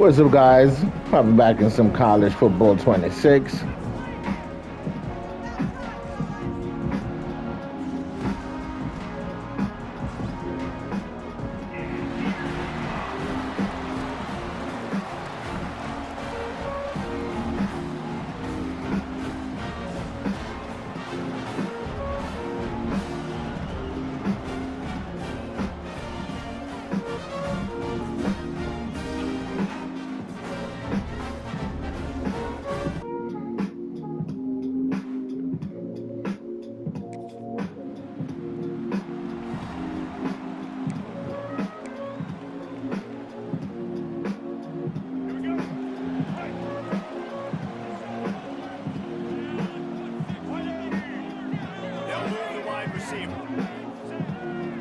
What's up, guys? Probably back in some college football 26.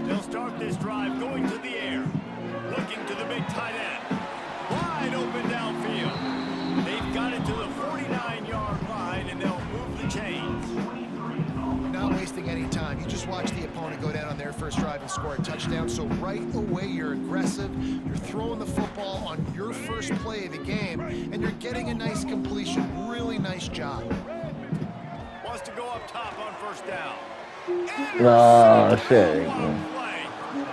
They'll start this drive going to the air, looking to the big tight end. Wide open downfield. They've got it to the 49-yard line, and they'll move the chains. Not wasting any time. You just watch the opponent go down on their first drive and score a touchdown. So right away, you're aggressive. You're throwing the football on your first play of the game, and you're getting a nice completion. Really nice job. Wants to go up top on first down. Oh, shit.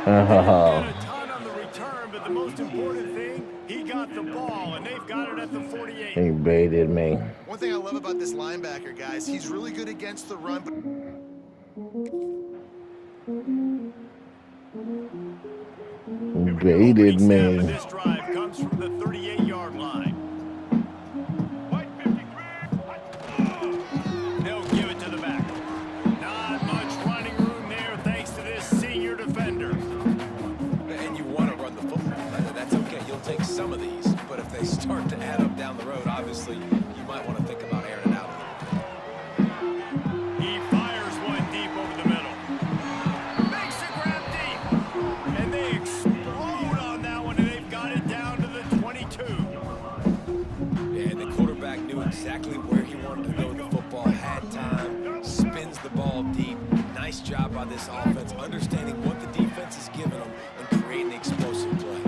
A ton on the return, but the most important thing, he got the ball, and they've got it at the 48. He baited me. One thing I love about this linebacker, guys, he's really good against the run. He baited me. This drive comes from the 38-yard line. They'll give it to the back. Not much running room there thanks to this senior defender. And you want to run the football. That's okay. You'll take some of these. But if they start to add up down the road, obviously, you might want to think about airing it out a little bit. He fires one deep over the middle. Makes a grab deep. And they explode on that one, and they've got it down to the 22. And the quarterback knew exactly where he wanted to go with the football, had time, spins the ball deep. Nice job by this offense, understanding what the defense is giving them and creating the explosive play.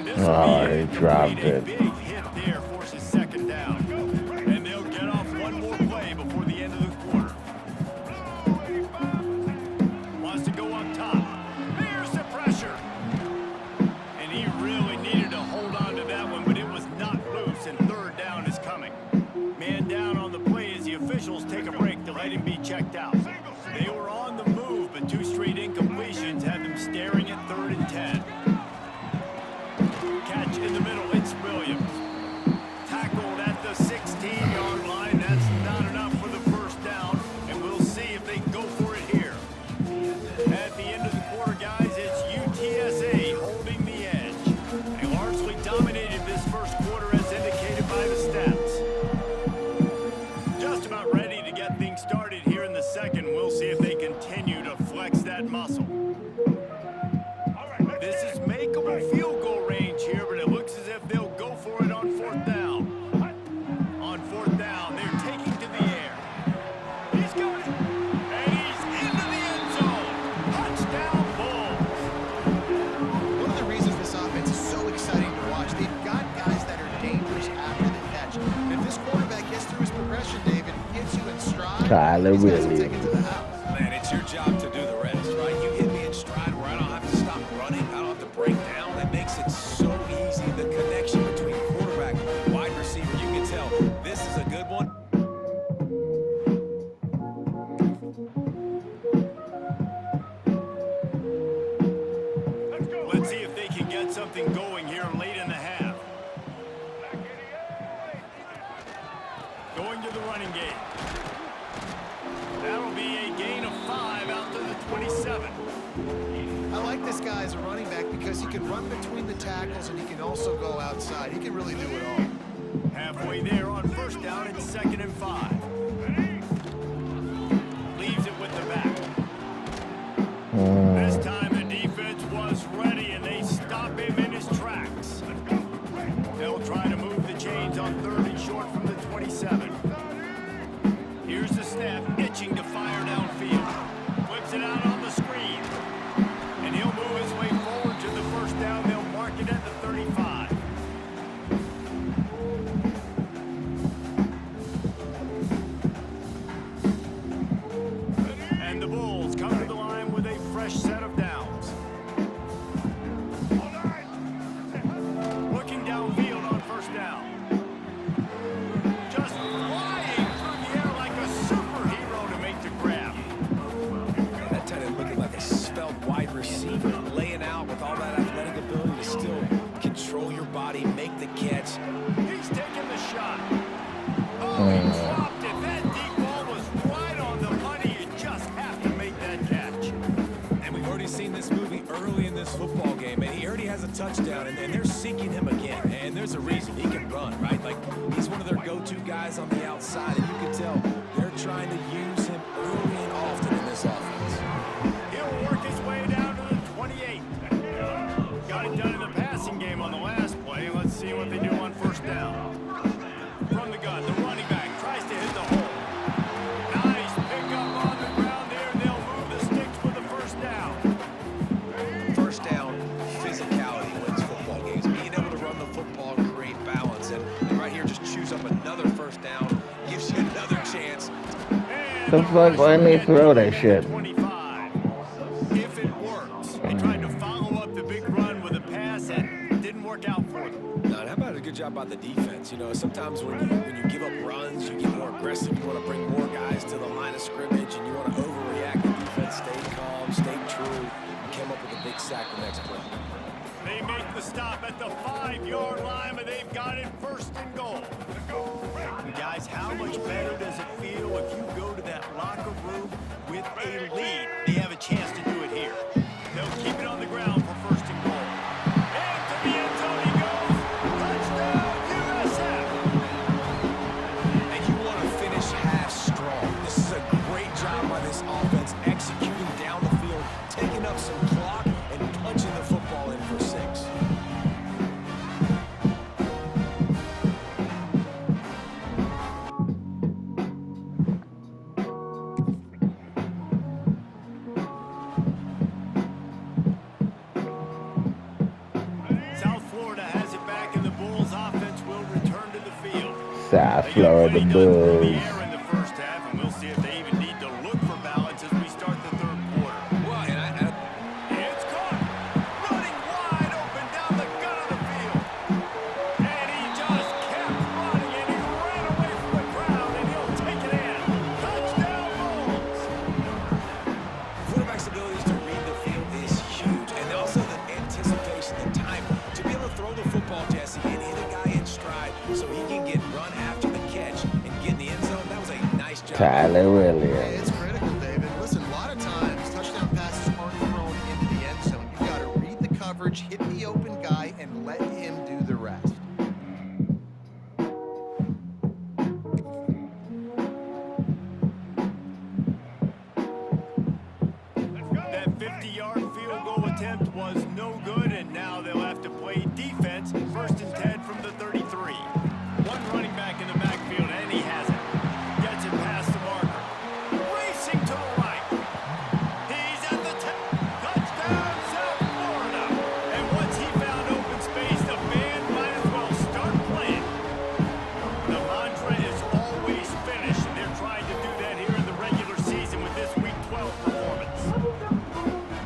He dropped it. Big hit there forces second down. And they'll get off one more play before the end of the quarter. Wants to go up top. There's the pressure. And he really needed to hold on to that one, but it was not loose, and third down is coming. Man down on the play as the officials take a break to let him be checked out. They were on the move, but two straight incompletions had them staring at 3rd and 10. Catch in the middle, it's Williams. Tackled at the 16-yard line. That's not enough for the first down, and we'll see if they go for it here. At the end of the quarter, guys, it's UTSA holding the edge. They largely dominated this first quarter as indicated by the stats. Just about ready to get things started here in the second. We'll see if they continue to flex that muscle. This is makeable field goal range here, but it looks as if they'll go for it on 4th down. On 4th down, they're taking to the air. He's got it, and he's into the end zone. Touchdown, Bulls. One of the reasons this offense is so exciting to watch, they've got guys that are dangerous after the catch. And if this quarterback gets through his progression, David, gets you in stride, Kyler these guys will Williams. take it to the house. Man, it's your job to do the rest, right? You hit me in stride where I don't have to stop running. I don't have to break down. That makes it so easy. The connection between quarterback and wide receiver, you can tell this is a good one. Let's see if they can get something going here late in the half. Going to the running game. That'll be a gain of 5 out to the 27. I like this guy as a running back because he can run between the tackles and he can also go outside. He can really do it all. Halfway there on first down, it's 2nd and 5. Leaves it with the back. This time the defense was ready, and they stop him in his tracks. They'll try to move the chains on 3rd and short from the 27. Here's the snap, itching to fire downfield. Flips it out on the screen. And he'll move his way forward to the first down. They'll mark it at the 35. body, make the catch. He's taking the shot. Oh, he dropped it. That deep ball was right on the money. You just have to make that catch. And we've already seen this movie early in this football game, and he already has a touchdown, and they're seeking him again. And there's a reason. He can run, right? Like, he's one of their go-to guys on the outside, and you can tell they're trying to use him early and often in this offense. He'll work his way down to the 28. Got it done in the passing game on the last play. Let's see what they do on first down. From the gun, the running back tries to hit the hole. Nice pickup on the ground there. They'll move the sticks for the first down. First down, physicality wins football games. Being able to run the football, create balance, and right here, just choose up another first down, gives you another chance. The fuck, why didn't they throw that shit? 25. If it works, they tried to follow up the big run with a pass and it didn't work out for them. Now, how about a good job by the defense? You know, sometimes when you give up runs, you get more aggressive. You want to bring more guys to the line of scrimmage, and you want to overreact. The defense stayed calm, stayed true, and came up with a big sack the next play. They make the stop at the 5-yard line, but they've got it first and goal. Guys, how much better does it feel if you go to that locker room with a lead? They have a chance to do it here. They'll keep it on the ground for first and goal. And to the end zone he goes. Touchdown, USF! And you want to finish half strong. This is a great job by this offense, executing down the field, taking up some clock, and punching the football in for 6. South Florida has it back, and the Bulls offense will return to the field. South They get Florida plenty done through the Bulls. air in the first half, and we'll see if they even need to look for balance as we start the third quarter. Well, and It's caught. Running wide open down the gut of the field. And he just kept running, and he ran away from the crowd, and he'll take it in. Touchdown, Bulls. quarterback's abilities to read the field is huge, and also the anticipation, the time to be able to throw the football, Jesse, and hit a guy in stride so he can get run after the catch and get in the end zone. That was a nice job. Tyler Hey, Williams. it's critical, David. Listen, a lot of times touchdown passes aren't thrown into the end zone. You've got to read the coverage, hit the open guy, and let him do the rest. That 50-yard field goal attempt was no good, and now they'll have to play defense. First and 10 from the 33. One running back in the backfield, and he has it. Gets it past the marker. Racing to the right. He's at the 10. Touchdown, South Florida. And once he found open space, the band might as well start playing. The mantra is always finish, and they're trying to do that here in the regular season with this Week 12 performance.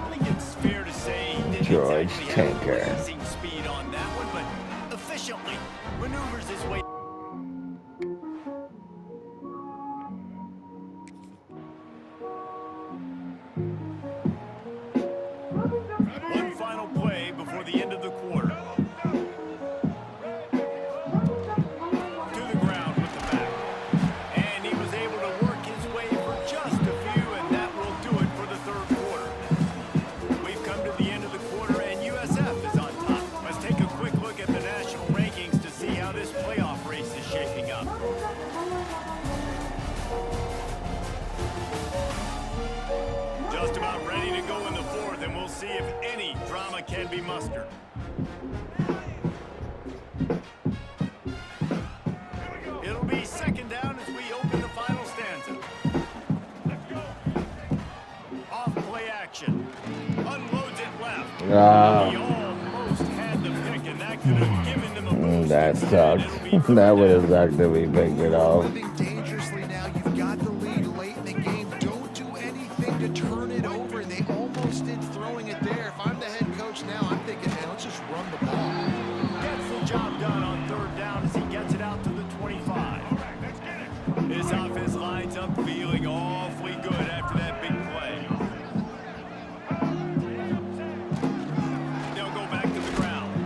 I think it's fair to say he didn't George exactly have Tinker. blazing speed on that one, but efficiently maneuvers his way. One final play before the end of the quarter. To the ground with the back. And he was able to work his way for just a few, and that will do it for the third quarter. We've come to the end of the quarter, and USF is on top. Let's take a quick look at the national rankings to see how this playoff race is shaping up. Just about ready to go in the fourth, and we'll see if any drama can be mustered. It'll be second down as we open the final stanza. Off play action. Unloads it left. He almost had the pick, and that could have given them a boost. That sucked. That would have sucked if we picked it off. Living dangerously now. You've got the lead late in the game. Don't do anything to turn it over. They almost did throwing it there. If I'm the head coach now, I'm thinking, man, let's just run the ball. Gets the job done on third down as he gets it out to the 25. This offense lines up feeling awfully good after that big play. They'll go back to the ground.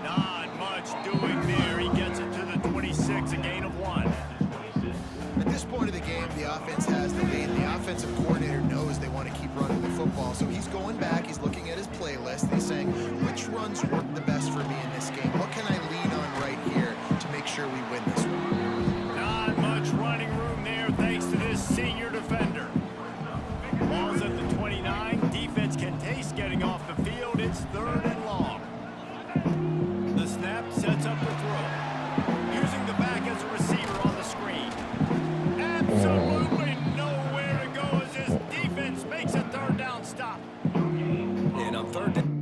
Not much offense has the lead. The offensive coordinator knows they want to keep running the football, so he's going back, he's looking at his playlist, and he's saying, which runs work the best for me in this game? What can I lean on right here to make sure we win this one? Not much running room there thanks to this senior defender. Ball's at the 29. Defense can taste getting off the field. It's 3rd and long. The snap sets up the throw. Using the back as a receiver on the screen. Absolutely nowhere to go as this defense makes a 3rd down stop. And on 3rd down.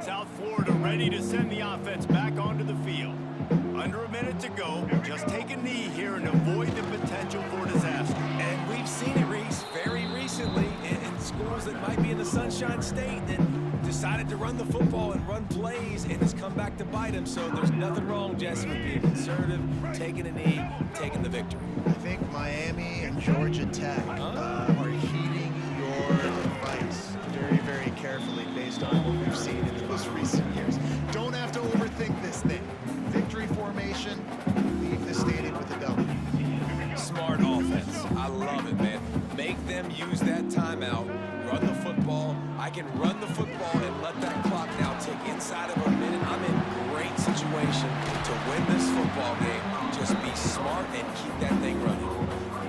South Florida ready to send the offense back onto the field. Under a minute to go. Just take a knee here and avoid the potential for disaster. And we've seen it, Reese, very recently in schools that might be in the Sunshine State that decided to run the football and run plays, and it's come back to bite them. So there's nothing wrong, Jesse, with being conservative, taking a knee, taking the victory. I think Miami and Georgia Tech are heeding your advice very, very carefully based on what we've seen in those recent years. Don't have to overthink this thing. Victory formation, leave the stadium with a W. Smart offense. I love it, man. Make them use that timeout. Run the football. I can run the football and let that clock now tick inside of a minute. I'm in great situation to win this football game. Just be smart and keep that thing running.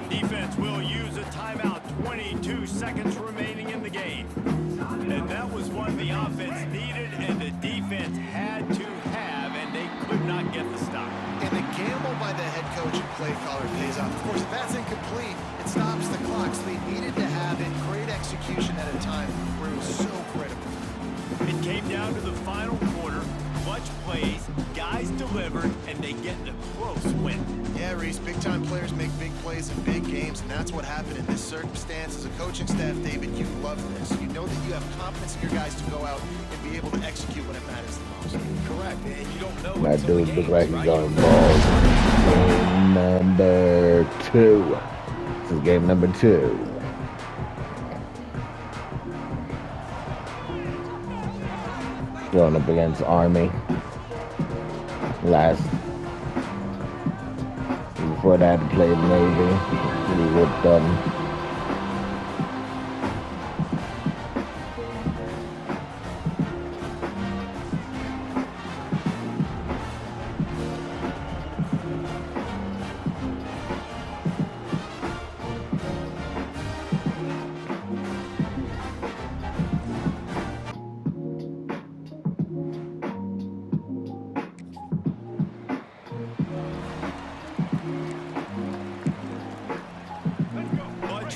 Defense will use a timeout. 22 seconds remaining in the game. And that was one the offense needed and the defense had to have, and they could not get the stop. And the gamble by the head coach and play caller pays off. Of course, if that's incomplete, it stops the clock. So they needed to have it. Great execution at a time where it was so critical. It came down to the final quarter. Clutch plays, guys delivered, and they get the close win. Yeah, Reese, big-time players make big plays in big games, and that's what happened in this circumstance. As a coaching staff, David, you love this. You know that you have confidence in your guys to go out and be able to execute when it matters the most. Correct, and you don't know That until the dude game, look like he's right? on ball. Game number 2. This is game number 2. Going up against Army. Before that, he played Navy. He whipped them.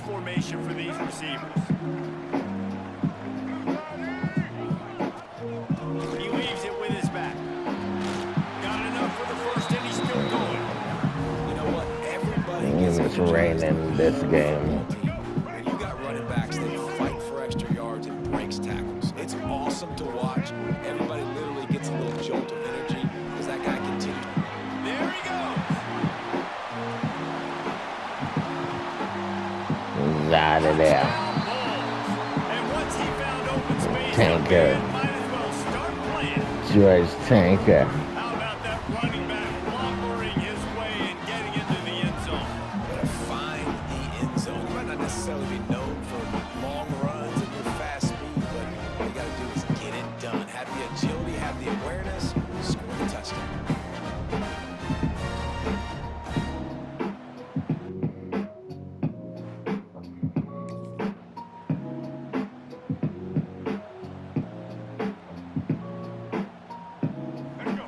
Formation for these receivers. He leaves it with his back. Got enough for the first, and he's still going. You know what? Everybody gets It's raining this game. When you got running backs that fight for extra yards and breaks tackles, it's awesome to watch. Everybody literally gets a little jolt of energy as that guy continues. There he goes. Out of there. And once he found open space, Tanker. might as well start playing. George Tanker. How about that running back lumbering his way and getting into the end zone? Gotta find the end zone. You might not necessarily be known for long runs and your fast speed, but all you gotta do is get it done. Have the agility, have the awareness, score the touchdown.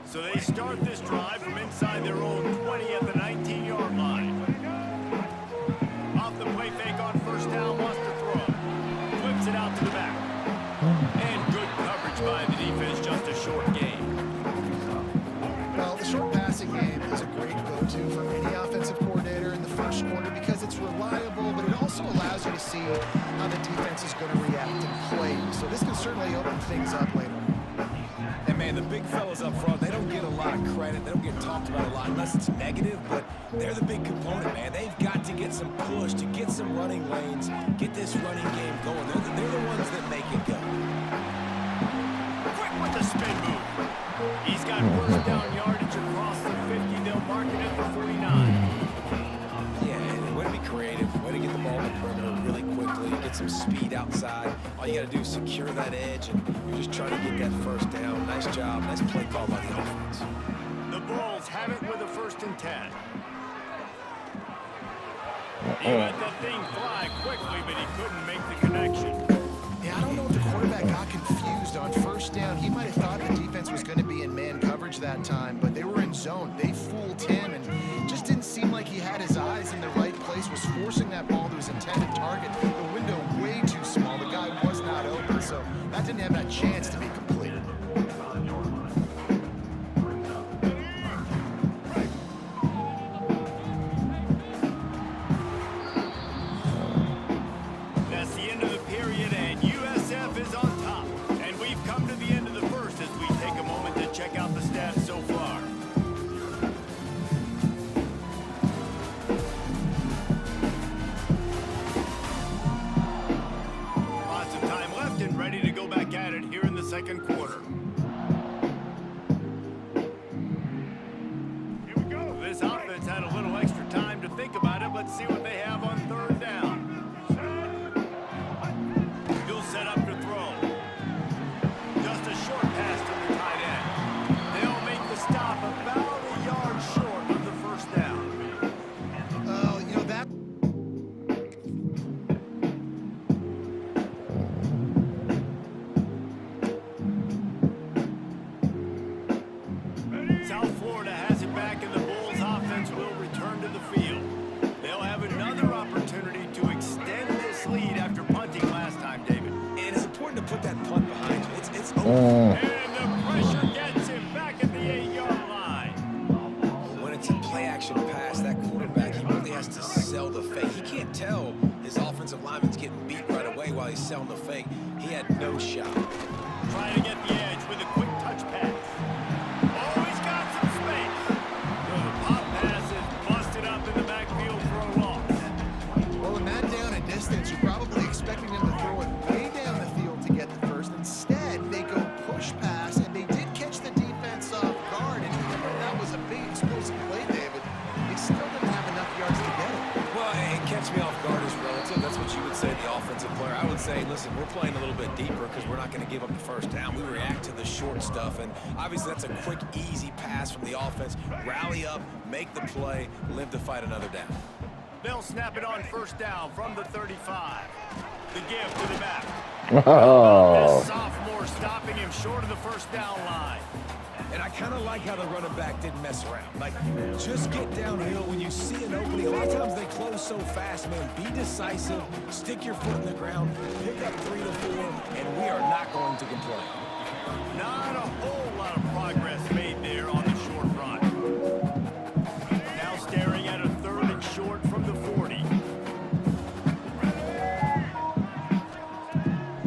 So they start this drive from inside their own 20 at the 19-yard line. Off the play fake on first down, wants to throw. Flips it out to the back. And good coverage by the defense, just a short game. Well, the short passing game is a great go-to for any offensive coordinator in the first quarter because it's reliable, but it also allows you to see how the defense is going to react and play. So this can certainly open things up later. And man, the big fellas up front, they don't get a lot of credit. They don't get talked about a lot unless it's negative, but they're the big component, man. They've got to get some push, to get some running lanes, get this running game going. They're the ones that make it go. Quick with the spin first down yardage across the 50. They'll mark it at the 49. Yeah, and way to be creative, way to get the ball in the perimeter really quickly, get some speed outside. All you got to do is secure that edge, and you're just trying to get that first down. Nice job, nice play call by the offense. The Bulls have it with a 1st and 10. He let the thing fly quickly, but he couldn't make the connection. Yeah, I don't know if the quarterback got confused on 1st down. He might have thought the defense was going to be in man coverage that time, but they were in zone. They fooled him, and it just didn't seem like he had his eyes in the right place, was forcing that ball to his intended target. The window way too small. The guy was not open, so that didn't have that chance to be completed. That's the end of the period, and USF is on top. And we've come to the end of the first as we take a moment to check out the stats so far. Lots of time left and ready to go back at it here in the 2nd quarter. Here we go. This offense had a little extra time to think about it. Let's see what they have on 3rd down. He'll set up to throw. Just a short pass to the tight end. They'll make the stop about a yard short of the 1st down. You know, that... South Florida has it back, and the Bulls offense will return to the field. They'll have another opportunity to extend this lead after punting last time, David. And it's important to put that punt behind you. It's over. And the pressure gets him back at the 8-yard line. When it's a play-action pass, that quarterback, he really has to sell the fake. He can't tell his offensive lineman's getting beat right away while he's selling the fake. He had no shot. Trying to get the edge with a quick touch pass. Oh, he's got some space. The pop pass is busted up in the backfield for a loss. Well, in that down and distance, you're probably expecting them to throw it way down the field to get the first. Instead, they go push pass, and they did catch the defense off guard, and even though that was a big explosive play, David, they still didn't have enough yards to get it. Well, and catch me off guard is relative. That's what you would say, the offensive player. I would say, listen, we're playing a little bit deeper because we're not going to give up the 1st down. We react to the short stuff, and obviously that's a quick, easy pass from the offense. Rally up, make the play, live to fight another down. They'll snap it on 1st down from the 35. The give to the back. Oh. This sophomore stopping him short of the 1st down line. And I kind of like how the running back didn't mess around. Like, just get downhill when you see an opening. A lot of times they close so fast, man. Be decisive, stick your foot in the ground, pick up 3 to 4, and we are not going to complain. Not a whole lot of progress made there on the short run. Now staring at a 3rd and short from the 40.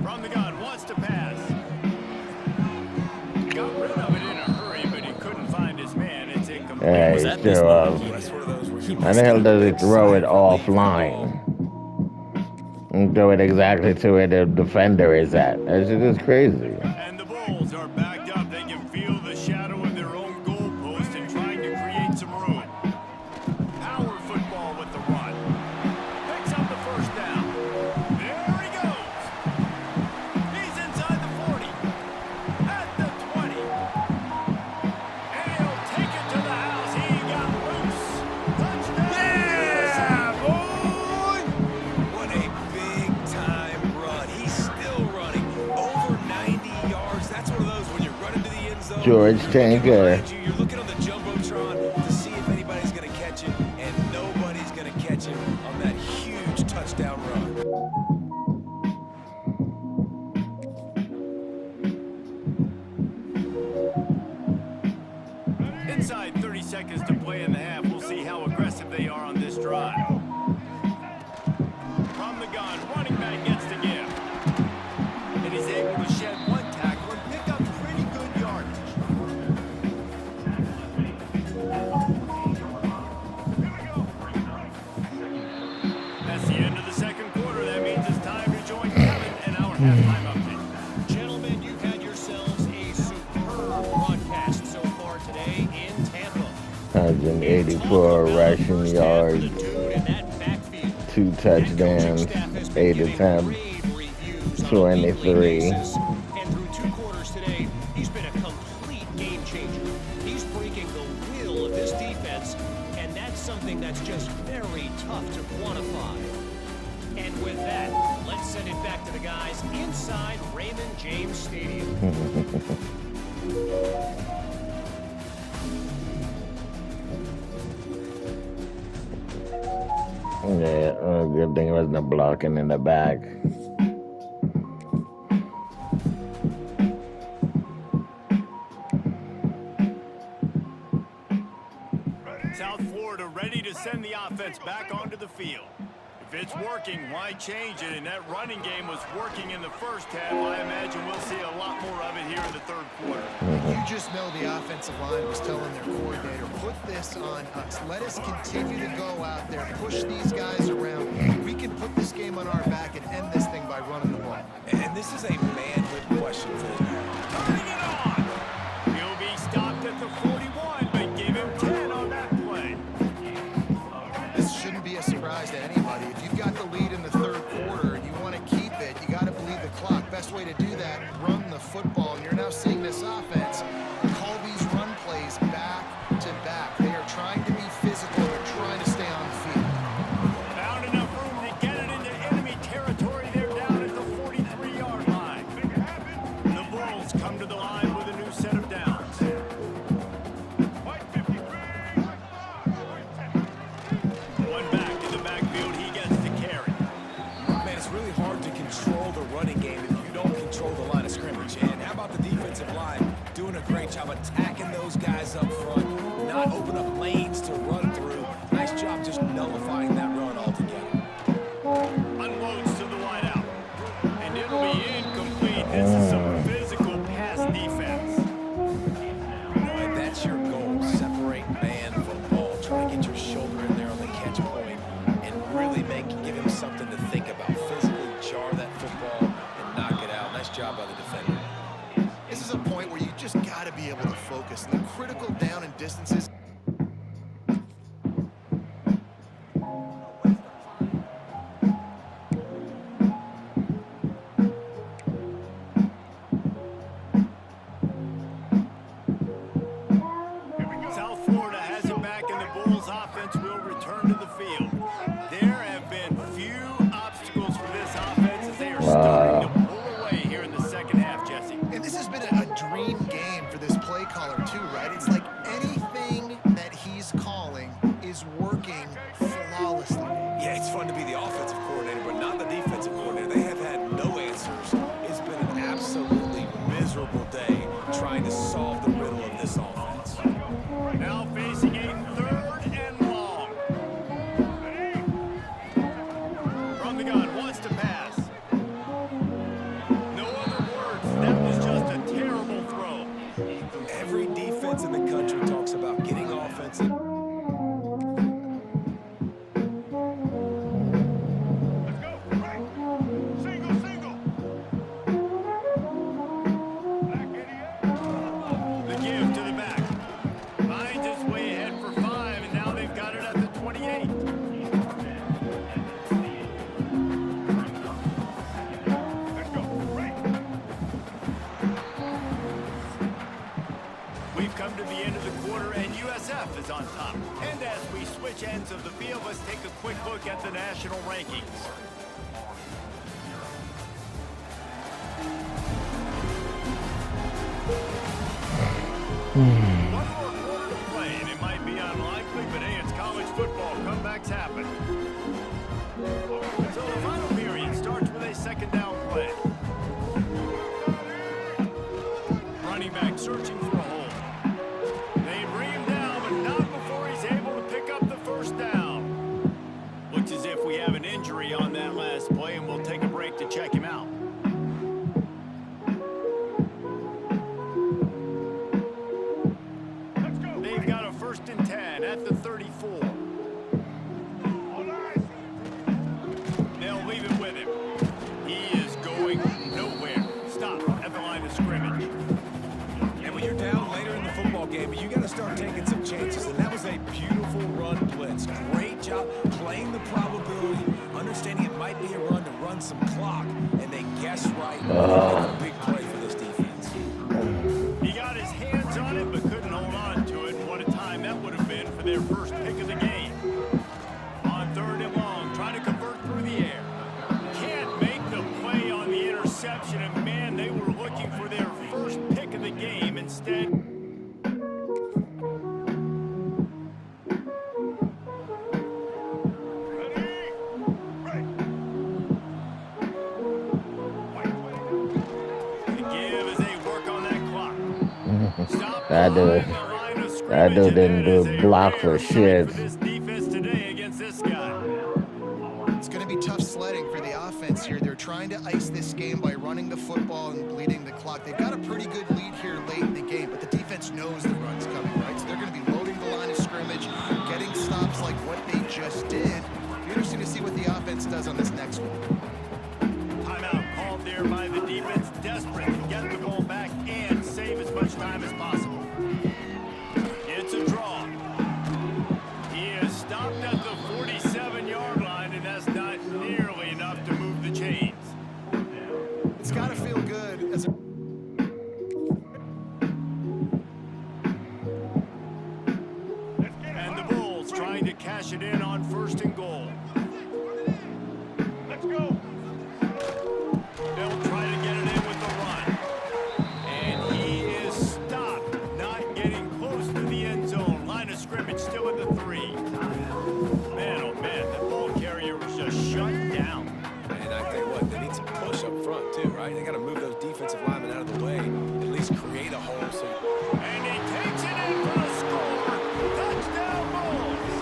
From the gun, wants to pass. Got rid of it in a hurry, but he couldn't find his man. It's incomplete. Yeah, Was he that this still, one? That's one of those where he how the hell does he throw it offline? And throw it exactly to where the defender is at. That's just crazy. And the Bulls are backed up. They can feel the shadow of their own goalpost and trying to create some room. Power football with the run. Picks up the 1st down. There he goes. He's inside the 40. At the 20. And he'll take it to the house. He got loose. Touchdown. Yeah, boy! What a big-time run. He's still running over 90 yards. That's one of those when you're running to the end zone. George you're looking Tanker. behind you, you're looking on the Jumbotron to see if anybody's going to catch him, and nobody's going to catch him on that huge touchdown run. Inside 30 seconds to play in the half. We'll see how aggressive they are on this drive. From the gun, running back gets the give. And he's able to shed one tackle and pick up pretty good yardage. That's the end of the 2nd quarter. That means it's time to join Kevin and our halftime update. Gentlemen, you've had yourselves a superb broadcast so far 284 rushing yards, 2 touchdowns, 8 attempts, 23. And through 2 quarters today, he's been a complete game changer. He's breaking the will of this defense, and that's something that's just very tough to quantify. And with that, let's send it back to the guys inside Raymond James Stadium. Yeah, good thing it wasn't a blocking in the back. South Florida ready to send the offense back onto the field. If it's working, why change it? And that running game was working in the first half. I imagine we'll see a lot more of it here in the third quarter. You just know the offensive line was telling their coordinator, put this on us. Let us continue to go out there, push these guys around. We can put this game on our back and end this thing by running the ball. And this is a manhood question for this. Turning it on. He'll be stopped at the 41, but give him 10 on that play. This shouldn't be a surprise to anybody. If you've got the lead in the third quarter and you want to keep it, you got to bleed the clock. Best way to do that, run the football. And you're now seeing this offense call these run plays back to back. They are trying to be physical. They're trying to stay on the field. Found enough room to get it into enemy territory. They're down at the 43-yard line. The Bulls come to the line with a new set of downs. One back in the backfield, he gets the carry. Man, it's really hard to control the running game if you don't control the line of scrimmage. And how about the defensive line doing a great job attacking those guys up front, not open up lanes to run through. Nice job just nullifying that run altogether. Unloads to the wideout. And it'll be incomplete. This is some physical pass defense. And that's your goal. Separate man from ball. Try to get your shoulder in there on the catch point and really give him something to think about. Physically jar that football and knock it out. Nice job by the defender. This is a point where you just got to be able to focus. The critical down and distances. South Florida has it back, and the Bulls offense will return to the field. There have been few obstacles for this offense as they are starting to pull away here in the second half, Jesse. And this has been a dream game for this play caller too, right? It's like anything that he's calling is working flawlessly. Yeah, it's fun to be the offensive coordinator, but not the defensive coordinator. They have had no answers. It's been an absolutely miserable day trying to solve the riddle of this offense. Now facing a third and long. From the gun, wants to pass. No other words. That was just a terrible throw. Every defense in the country talks about getting offensive. Let's go. Right. Single, single. The give to the back. Finds its way ahead for 5, and now they've got it at the 28. Let's go. Right. We've come to the end of the quarter, and USF is on top. And as we switch ends of the field, let's take a quick look at the national rankings. One more quarter to play, and it might be unlikely, but hey, it's college football. Comebacks happen. So the final period starts with a second down play. Running back searching for a hole. They bring him down, but not before he's able to pick up the first down. Looks as if we have an injury on that last play, and we'll take a break to check him out. clock, and they guess right. A big play for this defense. He got his hands on it, but couldn't hold on to it. What a time that would have been for their first pick of the game. On 3rd and long, trying to convert through the air. Can't make the play on the interception, and man, they were looking for their first pick of the game instead. That dude didn't do a block for shit. This defense today against this guy. It's going to be tough sledding for the offense here. They're trying to ice this game by running the football and bleeding the clock. They've got a pretty good lead here late in the game, but the defense knows the run's coming, right? So they're going to be loading the line of scrimmage, getting stops like what they just did. It'll be interesting to see what the offense does on this next one. Timeout called there by the defense, desperate to get the ball back and save as much time as possible. It's a draw. He is stopped at the 47-yard line, and that's not nearly enough to move the chains. It's got to feel good as a... And the Bulls trying to cash it in on 1st and goal. Let's go. They'll try to get it in with the run. And he is stopped, not getting close to the end zone. Line of scrimmage still at the 3. Man, oh man, the ball carrier was just shut down. And I tell you what, they need some push up front too, right? They got to move those defensive linemen out of the way, at least create a hole. And he takes it in for the score. Touchdown Bulls.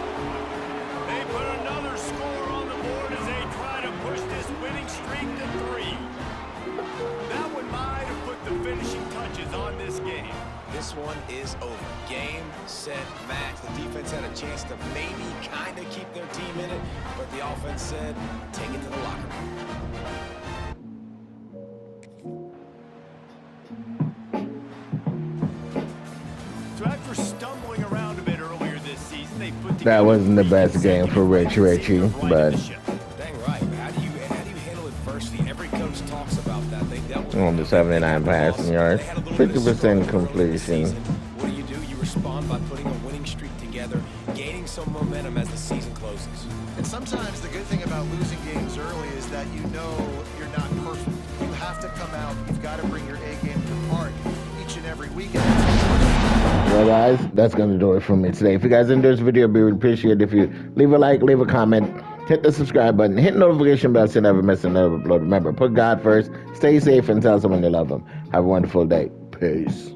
They put another score on the board as they try to push this winning streak to 3. That one might have put the finishing touches on this game. This one is over. Game, set, match. The defense had a chance to maybe kind of keep their team in it, but the offense said, take it to the locker room. So after stumbling around a bit earlier this season, they put together That wasn't the best game for Richey, but Dang right. How do you handle adversity? Every coach talks about that. They dealt with on the 79 passing yards, 50% completion. What do? You respond by putting a winning streak together, gaining some momentum as the season closes. And sometimes the good thing about losing games early is that you know you're not perfect. You have to come out. You've got to bring your A game to the park each and every weekend. Well, guys, that's going to do it for me today. If you guys enjoyed this video, we would appreciate it if you leave a like, leave a comment, hit the subscribe button, hit the notification bell so you never miss another upload. Remember, put God first, stay safe, and tell someone you love them. Have a wonderful day. Peace.